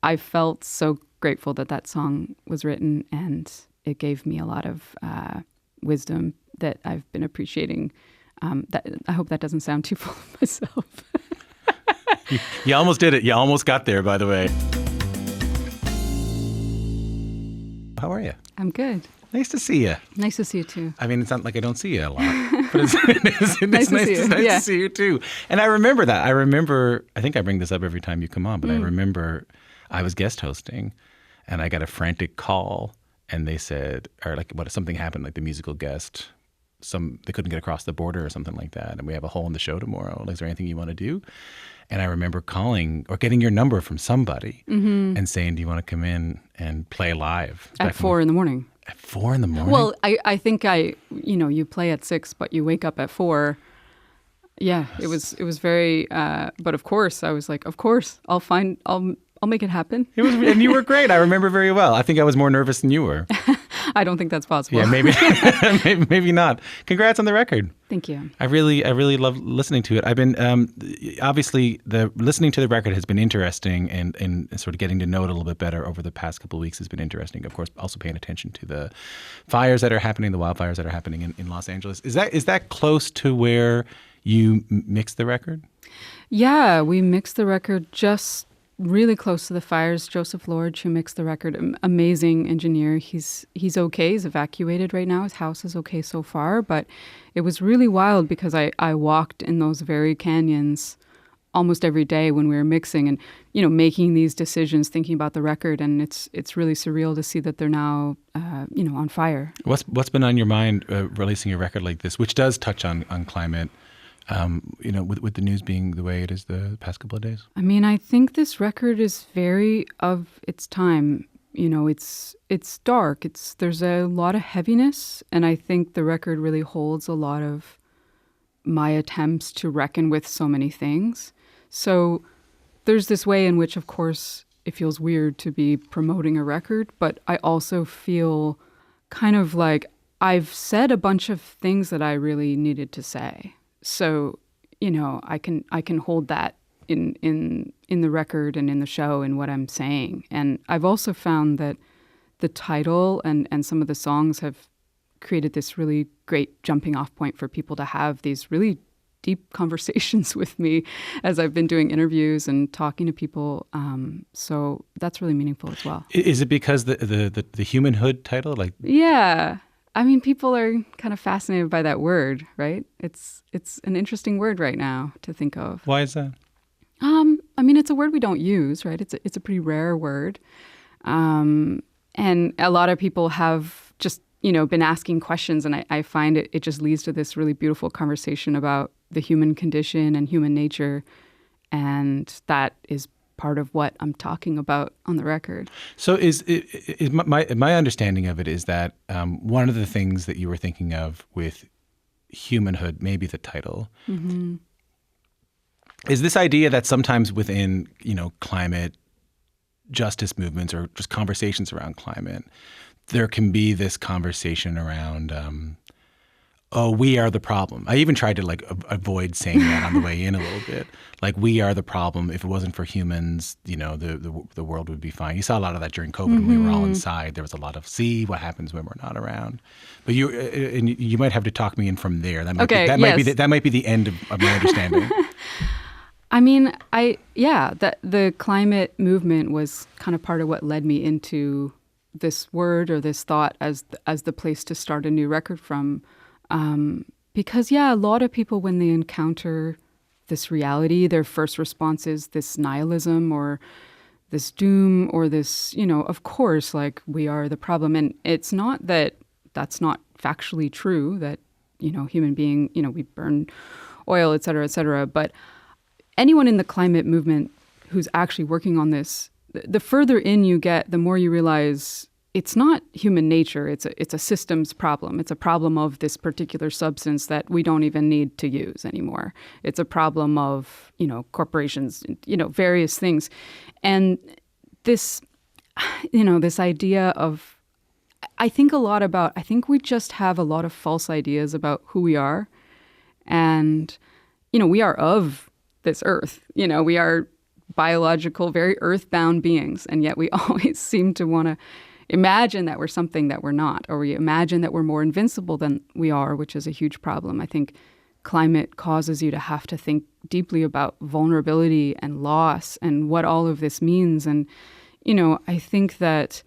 I felt so grateful that that song was written, and it gave me a lot of wisdom that I've been appreciating. I hope that doesn't sound too full of myself. You almost did it. You almost got there, by the way. How are you? I'm good. Nice to see you. Nice to see you too. I mean, it's not like I don't see you a lot, but it's nice to see you too. And I remember that. I think I bring this up every time you come on, but I remember I was guest hosting and I got a frantic call and they said, or like what, something happened, like the musical guest, they couldn't get across the border or something like that. And we have a hole in the show tomorrow. Like, is there anything you want to do? And I remember calling or getting your number from somebody and saying, do you want to come in and play live? At 4 a.m. At 4 a.m? Well, I think you play at 6, but you wake up at 4. Yeah, it was very, but of course, I was like, of course, I'll make it happen. And you were great. I remember very well. I think I was more nervous than you were. I don't think that's possible. Yeah, maybe, maybe not. Congrats on the record. Thank you. I really love listening to it. I've been obviously listening to the record has been interesting, and sort of getting to know it a little bit better over the past couple of weeks has been interesting. Of course, also paying attention to the fires that are happening, the wildfires that are happening in Los Angeles. Is that close to where you mixed the record? Yeah, we mixed the record just really close to the fires. Joseph Lorge, who mixed the record, amazing engineer. He's okay. He's evacuated right now. His house is okay so far. But it was really wild because I walked in those very canyons almost every day when we were mixing and, making these decisions, thinking about the record. And it's really surreal to see that they're now, on fire. What's been on your mind releasing a record like this, which does touch on climate? With the news being the way it is the past couple of days? I mean, I think this record is very of its time. It's dark. There's a lot of heaviness, and I think the record really holds a lot of my attempts to reckon with so many things. So there's this way in which, of course, it feels weird to be promoting a record, but I also feel kind of like I've said a bunch of things that I really needed to say. So, I can hold that in the record and in the show and what I'm saying. And I've also found that the title and some of the songs have created this really great jumping off point for people to have these really deep conversations with me as I've been doing interviews and talking to people. So that's really meaningful as well. Is it because the Humanhood title? Yeah. I mean, people are kind of fascinated by that word, right? It's an interesting word right now to think of. Why is that? I mean, it's a word we don't use, right? It's a pretty rare word. And a lot of people have just, been asking questions, and I find it just leads to this really beautiful conversation about the human condition and human nature. And that is part of what I'm talking about on the record. So is my understanding of it is that one of the things that you were thinking of with Humanhood, maybe the title, is this idea that sometimes within, climate justice movements or just conversations around climate, there can be this conversation around we are the problem. I even tried to avoid saying that on the way in a little bit. Like, we are the problem. If it wasn't for humans, the world would be fine. You saw a lot of that during COVID when we were all inside. There was a lot of see what happens when we're not around. But you might have to talk me in from there. That might be the end of my understanding. I mean, the climate movement was kind of part of what led me into this word or this thought as the place to start a new record from. Because, a lot of people, when they encounter this reality, their first response is this nihilism or this doom or this, of course, like, we are the problem. And it's not that that's not factually true, that, human being, we burn oil, et cetera, but anyone in the climate movement who's actually working on this, the further in you get, the more you realize it's not human nature. It's a systems problem. It's a problem of this particular substance that we don't even need to use anymore. It's a problem of, corporations, various things. And this, this idea of, I think we just have a lot of false ideas about who we are. And, we are of this earth. We are biological, very earthbound beings. And yet we always seem to want to imagine that we're something that we're not, or we imagine that we're more invincible than we are, which is a huge problem. I think climate causes you to have to think deeply about vulnerability and loss and what all of this means. And, I think that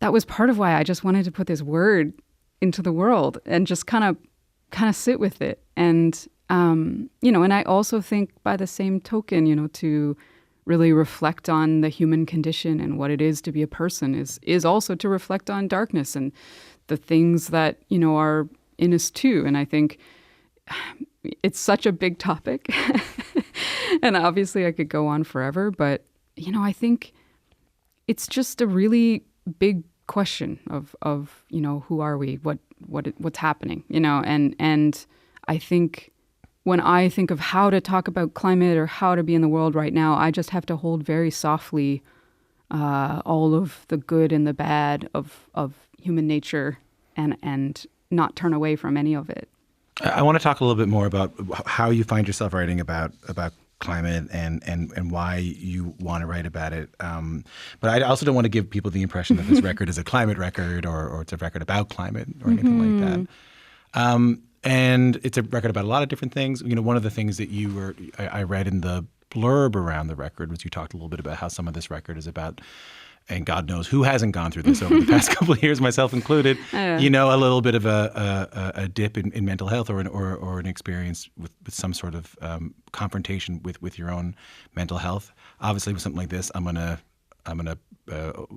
was part of why I just wanted to put this word into the world and just kind of sit with it. And, and I also think by the same token, to really reflect on the human condition and what it is to be a person is also to reflect on darkness and the things that, are in us too. And I think it's such a big topic. And obviously I could go on forever, but, I think it's just a really big question of who are we, what's happening, and I think when I think of how to talk about climate or how to be in the world right now, I just have to hold very softly all of the good and the bad of human nature and not turn away from any of it. I want to talk a little bit more about how you find yourself writing about climate and why you want to write about it. But I also don't want to give people the impression that this record is a climate record or it's a record about climate or anything like that. And it's a record about a lot of different things. One of the things that I read in the blurb around the record was you talked a little bit about how some of this record is about, and God knows who hasn't gone through this over the past couple of years, myself included, a little bit of a dip in mental health or an experience with some sort of confrontation with your own mental health. Obviously, with something like this, I'm gonna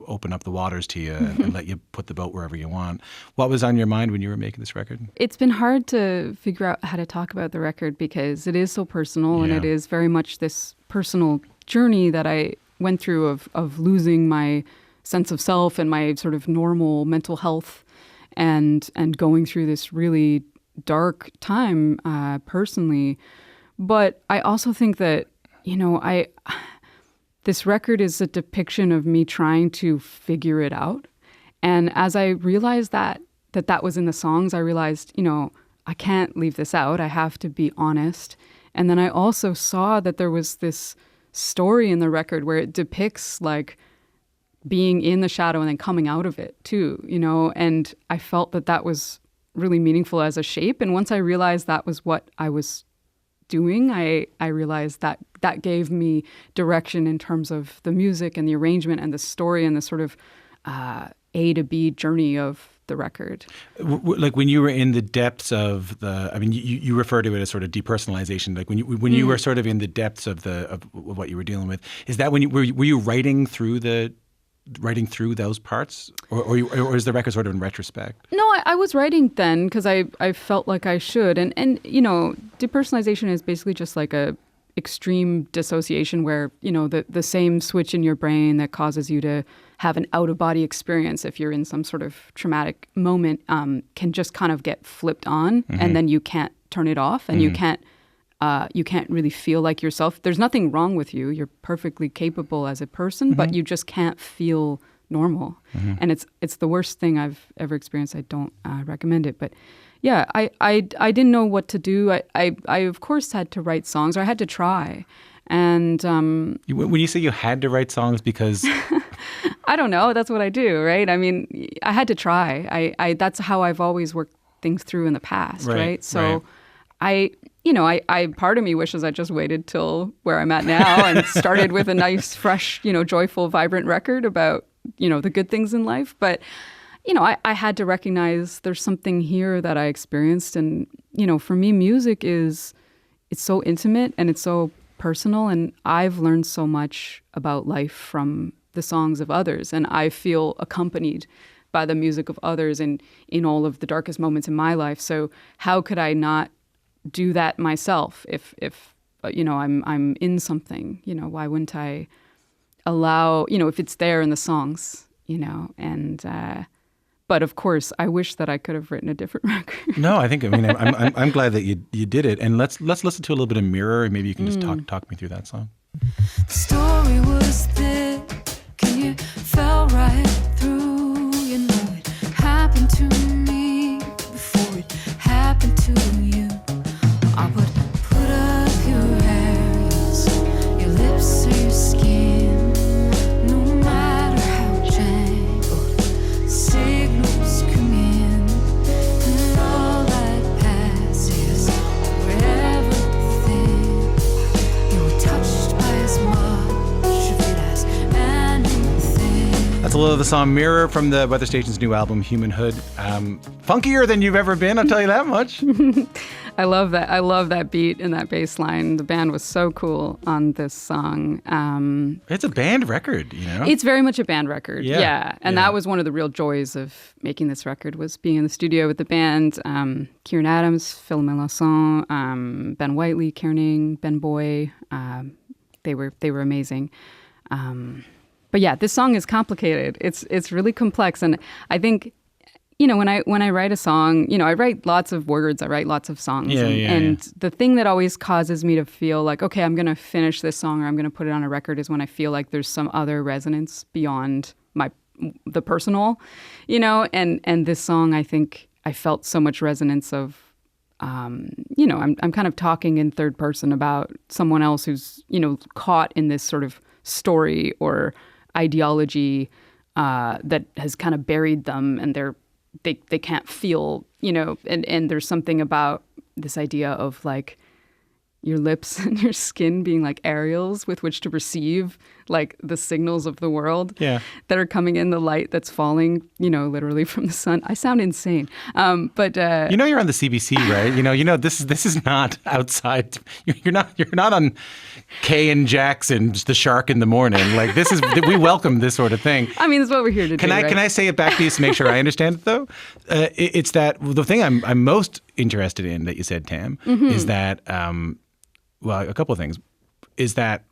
open up the waters to you and let you put the boat wherever you want. What was on your mind when you were making this record? It's been hard to figure out how to talk about the record because it is so personal and it is very much this personal journey that I went through of losing my sense of self and my sort of normal mental health and going through this really dark time personally. But I also think that, this record is a depiction of me trying to figure it out. And as I realized that was in the songs, I realized, I can't leave this out. I have to be honest. And then I also saw that there was this story in the record where it depicts like being in the shadow and then coming out of it too, and I felt that was really meaningful as a shape. And once I realized that was what I was doing, I realized that gave me direction in terms of the music and the arrangement and the story and the sort of A to B journey of the record. Like when you were in the depths of you refer to it as sort of depersonalization. Like when you were sort of in the depths of what you were dealing with, is that when were you writing through those parts, or is the record sort of in retrospect? No, I was writing then because I felt like I should, and depersonalization is basically just like a extreme dissociation where the same switch in your brain that causes you to have an out-of-body experience if you're in some sort of traumatic moment can just kind of get flipped on, and then you can't turn it off, and you can't really feel like yourself. There's nothing wrong with you. You're perfectly capable as a person, but you just can't feel normal. And it's the worst thing I've ever experienced. I don't recommend it. But yeah, I didn't know what to do. I of course had to write songs, or I had to try. And when you say you had to write songs, because I don't know, that's what I do, right? I mean, I had to try. I that's how I've always worked things through in the past, right? So I part of me wishes I just waited till where I'm at now and started with a nice, fresh, joyful, vibrant record about, the good things in life. But, I had to recognize there's something here that I experienced. And, for me, music it's so intimate and it's so personal. And I've learned so much about life from the songs of others. And I feel accompanied by the music of others in all of the darkest moments in my life. So how could I not do that myself if I'm in something? Why wouldn't I allow, if it's there in the songs, and but of course I wish that I could have written a different record. No, I'm glad that you did it. And let's listen to a little bit of Mirror, and maybe you can just talk me through that song. The story was thick and you fell right through. It happened to me before it happened to you. I would put up your hands, your lips or your skin. That's a little of the song Mirror from the Weather Station's new album, Humanhood. Funkier than you've ever been, I'll tell you that much. I love that. I love that beat and that bass line. The band was so cool on this song. It's a band record, you know? It's very much a band record. Yeah. And that was one of the real joys of making this record, was being in the studio with the band. Kieran Adams, Phil Melanson, Ben Whiteley, Kierning, Ben Boy. They were amazing. But yeah, this song is complicated. It's really complex, and I think, you know, when I write a song, you know, I write lots of words, I write lots of songs, and the thing that always causes me to feel like, okay, I'm going to finish this song or I'm going to put it on a record, is when I feel like there's some other resonance beyond the personal, you know, and this song, I think I felt so much resonance of. You know, I'm kind of talking in third person about someone else who's, you know, caught in this sort of story or ideology that has kind of buried them, and they can't feel, you know, and there's something about this idea of like your lips and your skin being like aerials with which to receive like the signals of the world that are coming in, the light that's falling, you know, literally from the sun. I sound insane. But you know, you're on the CBC, right? You know, this is not outside. You're not on Kay and Jackson's The Shark in the Morning. Like, this is, we welcome this sort of thing. I mean, that's what we're here to do. Right? Can I say it back to you to make sure I understand it though? It's that the thing I'm most interested in that you said, Tam, is that well, a couple of things, is that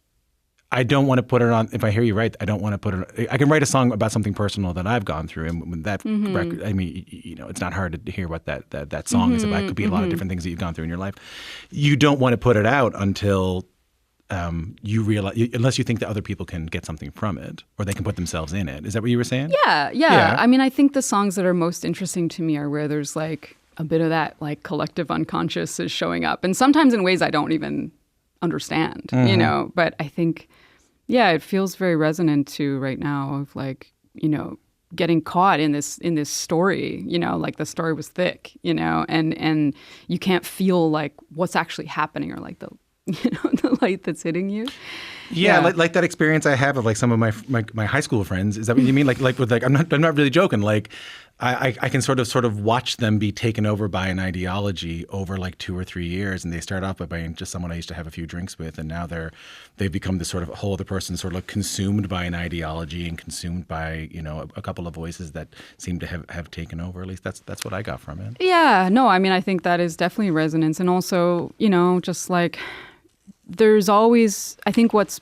I don't want to put it on. If I hear you right, I don't want to put it. I can write a song about something personal that I've gone through, and when that record, I mean, you know, it's not hard to hear what that song is about. It could be a lot of different things that you've gone through in your life. You don't want to put it out until you realize, unless you think that other people can get something from it, or they can put themselves in it. Is that what you were saying? Yeah. I mean, I think the songs that are most interesting to me are where there's like a bit of that like collective unconscious is showing up, and sometimes in ways I don't even understand, you know, but I think, yeah, it feels very resonant to right now of like, you know, getting caught in this story, you know, like the story was thick, you know, and you can't feel like what's actually happening, or like the, you know, the light that's hitting you. Yeah. Like that experience I have of like some of my high school friends. Is that what you mean? Like with like I'm not really joking. Like I can sort of watch them be taken over by an ideology over like 2 or 3 years, and they start off by being just someone I used to have a few drinks with, and now they've become this sort of whole other person, sort of like consumed by an ideology and consumed by, you know, a couple of voices that seem to have taken over. At least that's what I got from it. Yeah, no, I mean, I think that is definitely resonance, and also, you know, just like there's always, I think what's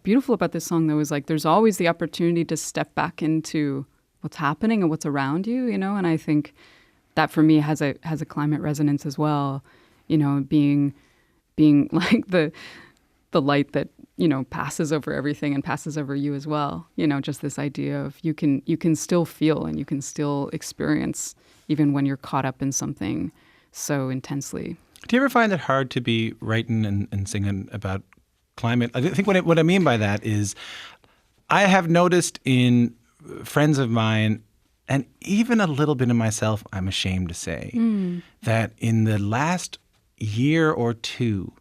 beautiful about this song though is like there's always the opportunity to step back into what's happening and what's around you, you know, and I think that for me has a climate resonance as well, you know, being like the light that, you know, passes over everything and passes over you as well, you know, just this idea of you can still feel and you can still experience even when you're caught up in something so intensely. Do you ever find it hard to be writing and singing about climate? I think what I mean by that is I have noticed in friends of mine, and even a little bit of myself, I'm ashamed to say, that in the last year or two,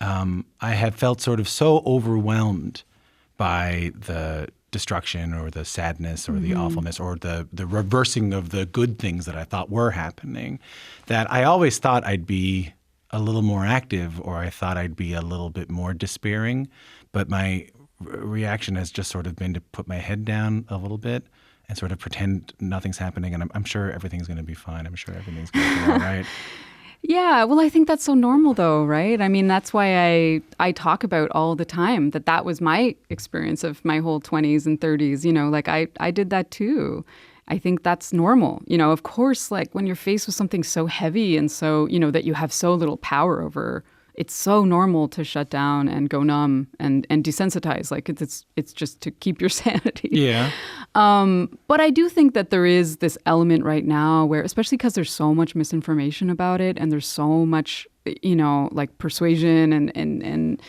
I have felt sort of so overwhelmed by the destruction or the sadness or the awfulness or the reversing of the good things that I thought were happening, that I always thought I'd be a little more active, or I thought I'd be a little bit more despairing. But my reaction has just sort of been to put my head down a little bit and sort of pretend nothing's happening. And I'm sure everything's going to be fine. I'm sure everything's going to be all right. Yeah, well, I think that's so normal though, right? I mean, that's why I talk about all the time that was my experience of my whole 20s and 30s, you know, like I did that too. I think that's normal. You know, of course, like when you're faced with something so heavy and so, you know, that you have so little power over, it's so normal to shut down and go numb and desensitize. Like it's just to keep your sanity. Yeah. But I do think that there is this element right now where, especially because there's so much misinformation about it and there's so much, you know, like persuasion and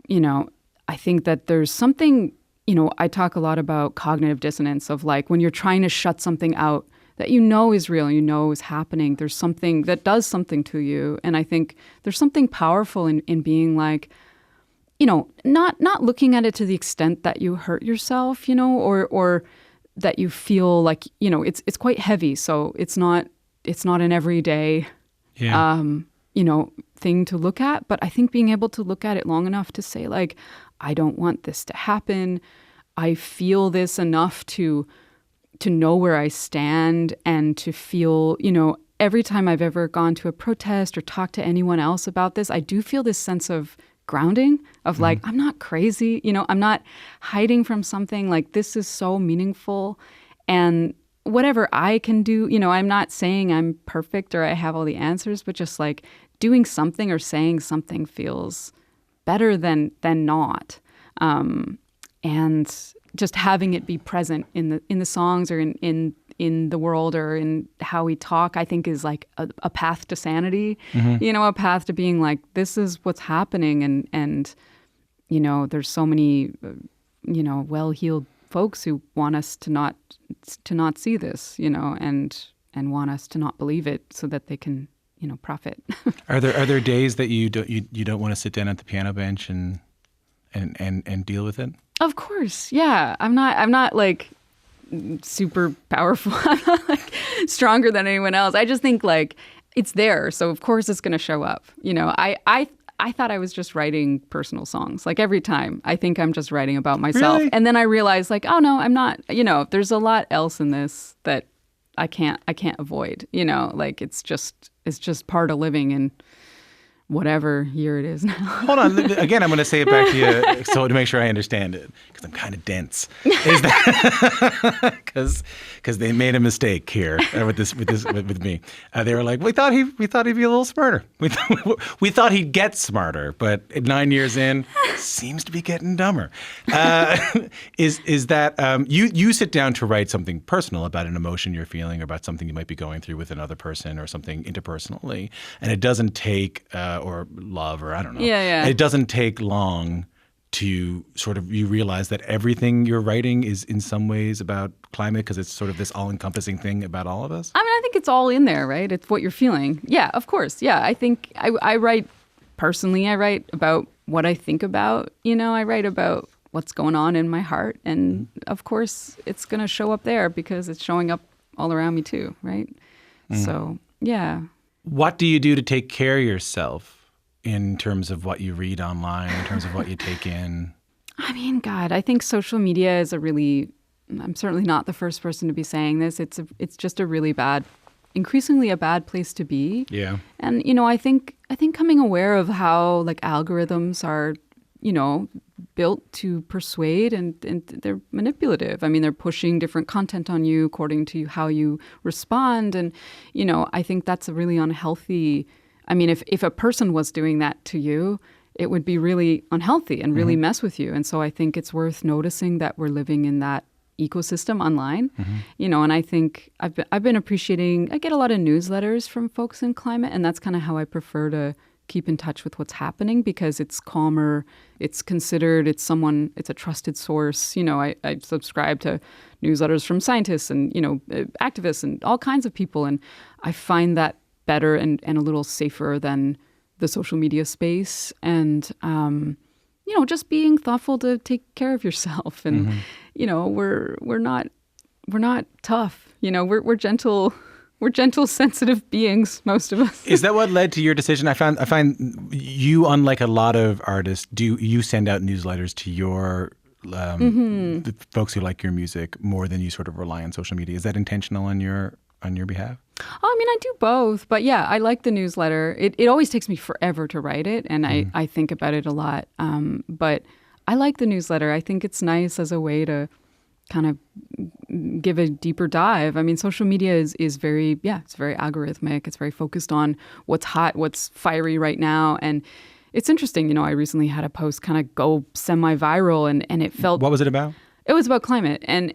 you know, I think that there's something, you know, I talk a lot about cognitive dissonance of like when you're trying to shut something out that you know is real, you know is happening. There's something that does something to you. And I think there's something powerful in being like, not looking at it to the extent that you hurt yourself, or that you feel like, it's quite heavy. So it's not an everyday, Yeah. thing to look at. But I think being able to look at it long enough to say, like, I don't want this to happen. I feel this enough to know where I stand, and to feel, every time I've ever gone to a protest or talked to anyone else about this, I do feel this sense of grounding of like, I'm not crazy, I'm not hiding from something. Like, this is so meaningful, and whatever I can do, I'm not saying I'm perfect or I have all the answers, but just like doing something or saying something feels better than not. And just having it be present in the songs or in the world or in how we talk, I think is like a path to sanity, a path to being like, this is what's happening. And there's so many, well-heeled folks who want us to not see this, and want us to not believe it so that they can, profit. Are there days that you don't want to sit down at the piano bench and deal with it? Of course, yeah. I'm not like super powerful. I'm not like stronger than anyone else. I just think like it's there, so of course it's going to show up. I thought I was just writing personal songs. Like every time, I think I'm just writing about myself, Really? and then I realized like, oh no, I'm not. There's a lot else in this that I can't avoid. Like it's just part of living in whatever year it is now. Hold on. Again, I'm going to say it back to you so to make sure I understand it, because I'm kind of dense. Is that because they made a mistake here with me? They were like, we thought he'd be a little smarter. We thought he'd get smarter, but 9 years in, seems to be getting dumber. Is that you sit down to write something personal about an emotion you're feeling or about something you might be going through with another person or something interpersonally, and it doesn't take or love, or I don't know. Yeah. It doesn't take long to sort of, you realize that everything you're writing is in some ways about climate because it's sort of this all-encompassing thing about all of us? I mean, I think it's all in there, right? It's what you're feeling. Yeah, of course. Yeah, I think I write personally. I write about what I think about. I write about what's going on in my heart. And of course, it's going to show up there because it's showing up all around me too, right? So, yeah. What do you do to take care of yourself in terms of what you read online, in terms of what you take in? I mean, God, I think social media is I'm certainly not the first person to be saying this. It's just a really increasingly a bad place to be. Yeah. And, I think coming aware of how like algorithms are, built to persuade and they're manipulative. I mean, they're pushing different content on you according to how you respond. And, I think that's a really unhealthy. I mean, if a person was doing that to you, it would be really unhealthy and really mess with you. And so I think it's worth noticing that we're living in that ecosystem online, and I think I've been appreciating, I get a lot of newsletters from folks in climate, and that's kind of how I prefer to keep in touch with what's happening because it's calmer, it's considered, it's a trusted source. I subscribe to newsletters from scientists and, activists and all kinds of people. And I find that better and a little safer than the social media space. And, just being thoughtful to take care of yourself. And, we're not tough. We're gentle. We're gentle, sensitive beings, most of us. Is that what led to your decision? I find you, unlike a lot of artists, you send out newsletters to your the folks who like your music more than you sort of rely on social media. Is that intentional on your behalf? I mean, I do both, but yeah, I like the newsletter. It always takes me forever to write it, and I think about it a lot. But I like the newsletter. I think it's nice as a way to kind of give a deeper dive. I mean, social media is very, it's very algorithmic. It's very focused on what's hot, what's fiery right now. And it's interesting, I recently had a post kind of go semi-viral and it felt... What was it about? It was about climate. And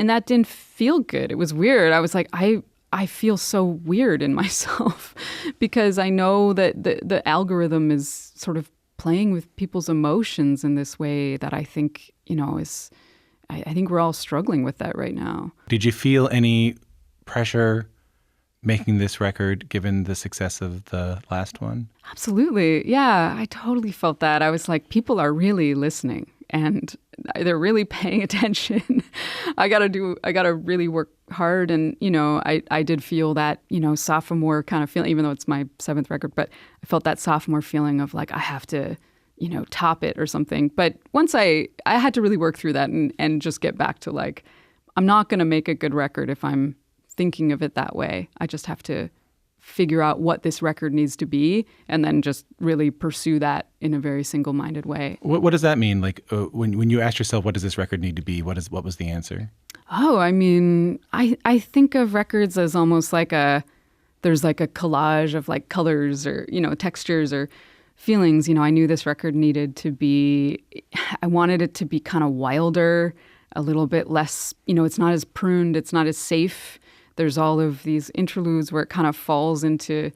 that didn't feel good. It was weird. I was like, I feel so weird in myself because I know that the algorithm is sort of playing with people's emotions in this way that I think, is... I think we're all struggling with that right now. Did you feel any pressure making this record, given the success of the last one? Absolutely. Yeah, I totally felt that. I was like, people are really listening and they're really paying attention. I got to really work hard. And, I did feel that, sophomore kind of feeling, even though it's my 7th record, but I felt that sophomore feeling of like, I have to, top it or something. But once I had to really work through that and just get back to like, I'm not going to make a good record if I'm thinking of it that way. I just have to figure out what this record needs to be and then just really pursue that in a very single-minded way. What does that mean? Like when you asked yourself, what does this record need to be? What was the answer? Oh, I mean, I think of records as almost like there's like a collage of like colors or, textures or feelings. I knew this record needed to be, I wanted it to be kind of wilder, a little bit less, it's not as pruned, it's not as safe. There's all of these interludes where it kind of falls into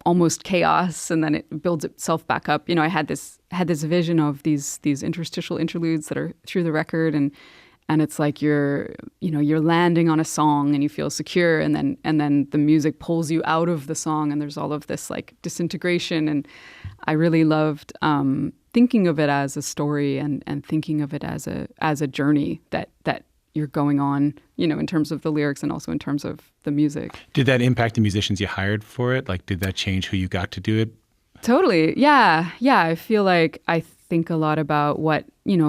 almost chaos and then it builds itself back up. I had this vision of these interstitial interludes that are through the record and it's like you're landing on a song and you feel secure and then the music pulls you out of the song and there's all of this like disintegration. And I really loved thinking of it as a story and thinking of it as a journey that you're going on, in terms of the lyrics and also in terms of the music. Did that impact the musicians you hired for it? Like, did that change who you got to do it? Totally. Yeah. Yeah. I feel like I think a lot about what,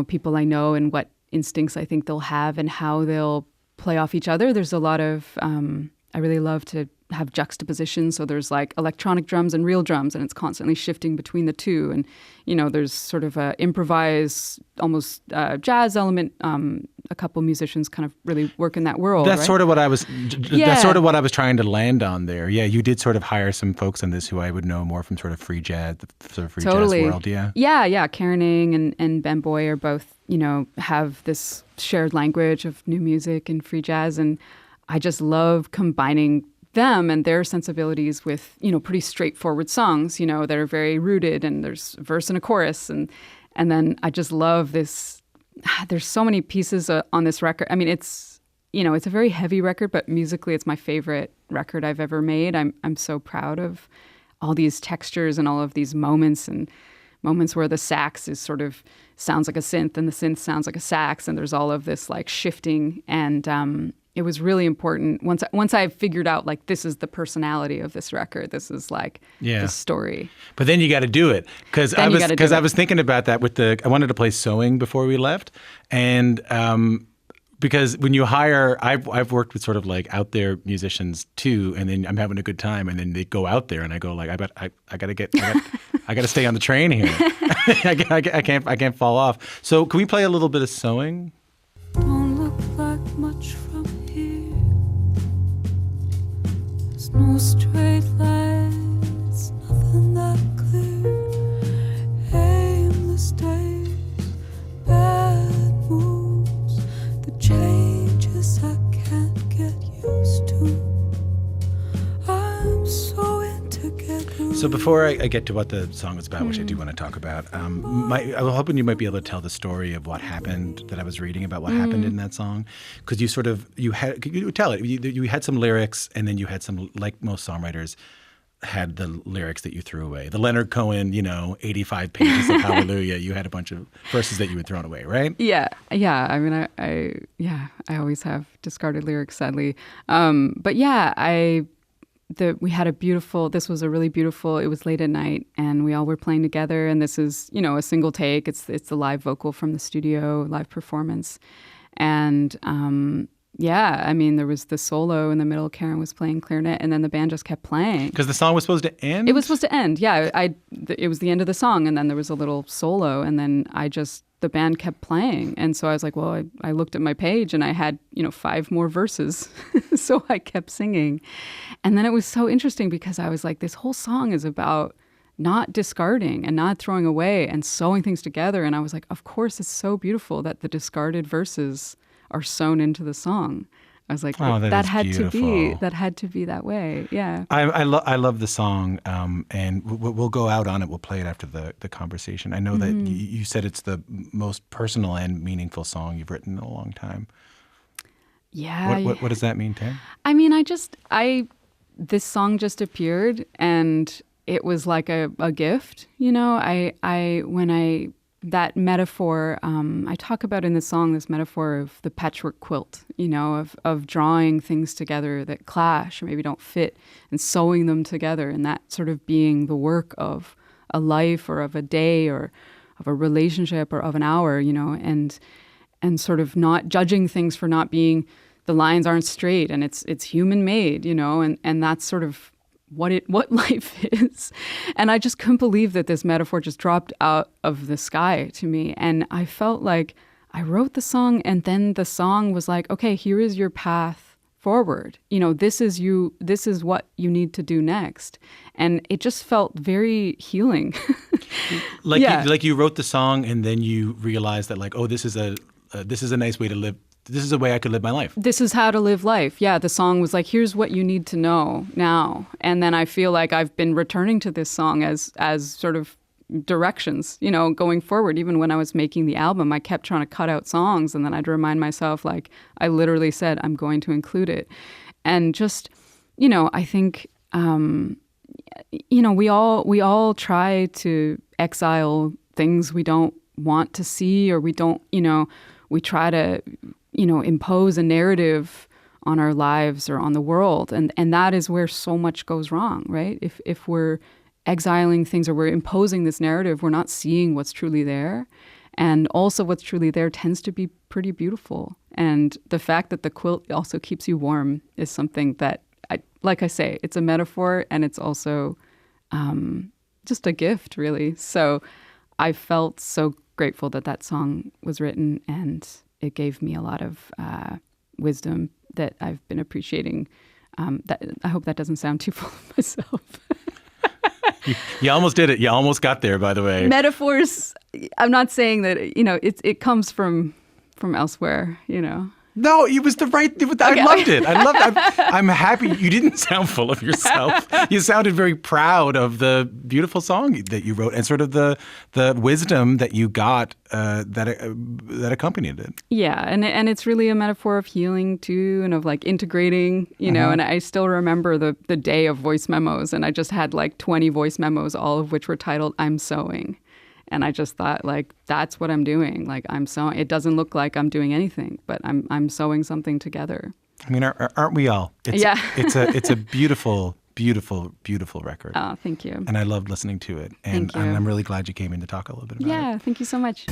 people I know and what instincts I think they'll have and how they'll play off each other. There's a lot of, I really love to have juxtaposition. So there's like electronic drums and real drums and it's constantly shifting between the two. And, there's sort of a improvised, almost jazz element. A couple musicians kind of really work in that world. That's right? sort of what I was. That's sort of what I was trying to land on there. Yeah, you did sort of hire some folks on this who I would know more from sort of free jazz, the sort of free jazz world. Yeah. Yeah. Karen Ng and Ben Boy are both, have this shared language of new music and free jazz, and I just love combining them and their sensibilities with, pretty straightforward songs, that are very rooted and there's a verse and a chorus. And then I just love this. There's so many pieces on this record. I mean, it's a very heavy record, but musically it's my favorite record I've ever made. I'm so proud of all these textures and all of these moments and moments where the sax is sort of sounds like a synth and the synth sounds like a sax. And there's all of this like shifting and, it was really important once I figured out like this is the personality of this record. This is like the story. But then you got to do it because I was thinking about that with I wanted to play Sewing before we left, and because when you hire, I've worked with sort of like out there musicians too, and then I'm having a good time, and then they go out there, and I go like I got to stay on the train here. I can't fall off. So can we play a little bit of Sewing? Don't look like much from here. There's no straight lines, nothing that clear. Aimless days, bad moves, the changes I can't get used to. I'm so into getting. So before I get to what the song is about, which I do want to talk about, I was hoping you might be able to tell the story of what happened that I was reading about what happened in that song, because you tell it. You had some lyrics, and then you had some, like most songwriters, had the lyrics that you threw away. The Leonard Cohen, 85 pages of Hallelujah. You had a bunch of verses that you had thrown away, right? Yeah. I mean, I always have discarded lyrics, sadly. But yeah, this was a really beautiful, it was late at night and we all were playing together, and this is, a single take. It's the live vocal from the studio, live performance. And I mean, there was the solo in the middle, Karen was playing clarinet, and then the band just kept playing. Because the song was supposed to end? It was supposed to end, yeah. It was the end of the song, and then there was a little solo, and then the band kept playing. And so I was like, well, I looked at my page and I had, 5 more verses. So I kept singing. And then it was so interesting because I was like, this whole song is about not discarding and not throwing away and sewing things together. And I was like, of course, it's so beautiful that the discarded verses are sewn into the song. I was like, that had to be that way. Yeah. I love the song, and we'll go out on it. We'll play it after the conversation. I know that you said it's the most personal and meaningful song you've written in a long time. Yeah. What does that mean, Tam? I mean, this song just appeared, and it was like a gift. You know, that metaphor, I talk about in the song this metaphor of the patchwork quilt, you know, of drawing things together that clash or maybe don't fit and sewing them together, and that sort of being the work of a life or of a day or of a relationship or of an hour, you know, and sort of not judging things for not being, the lines aren't straight and it's human made, you know, and that's sort of what life is. And I just couldn't believe that this metaphor just dropped out of the sky to me. And I felt like I wrote the song, and then the song was like, okay, here is your path forward. You know, this is what you need to do next. And it just felt very healing. Like you wrote the song and then you realized that, like, oh, this is a nice way to live. This is a way I could live my life. This is how to live life. Yeah, the song was like, here's what you need to know now. And then I feel like I've been returning to this song as sort of directions, you know, going forward. Even when I was making the album, I kept trying to cut out songs, and then I'd remind myself, like, I literally said, I'm going to include it. And just, you know, I think, you know, we all try to exile things we don't want to see, or we don't, you know, we try to, you know, impose a narrative on our lives or on the world. And that is where so much goes wrong, right? If we're exiling things or we're imposing this narrative, we're not seeing what's truly there. And also what's truly there tends to be pretty beautiful. And the fact that the quilt also keeps you warm is something that, like I say, it's a metaphor, and it's also just a gift, really. So I felt so grateful that song was written, and it gave me a lot of wisdom that I've been appreciating. I hope that doesn't sound too full of myself. You almost did it. You almost got there, by the way. Metaphors, I'm not saying that, you know, it comes from elsewhere, you know. No, it was the right. I loved it. I loved it. I'm happy you didn't sound full of yourself. You sounded very proud of the beautiful song that you wrote, and sort of the wisdom that you got that accompanied it. Yeah, and it's really a metaphor of healing too, and of like integrating, you know. And I still remember the day of voice memos, and I just had like 20 voice memos, all of which were titled "I'm sewing." And I just thought, like, that's what I'm doing. Like, I'm sewing. It doesn't look like I'm doing anything, but I'm sewing something together. I mean, aren't we all? It's a beautiful, beautiful, beautiful record. Oh, thank you. And I loved listening to it. And Thank you. I'm really glad you came in to talk a little bit about it. Yeah, thank you so much.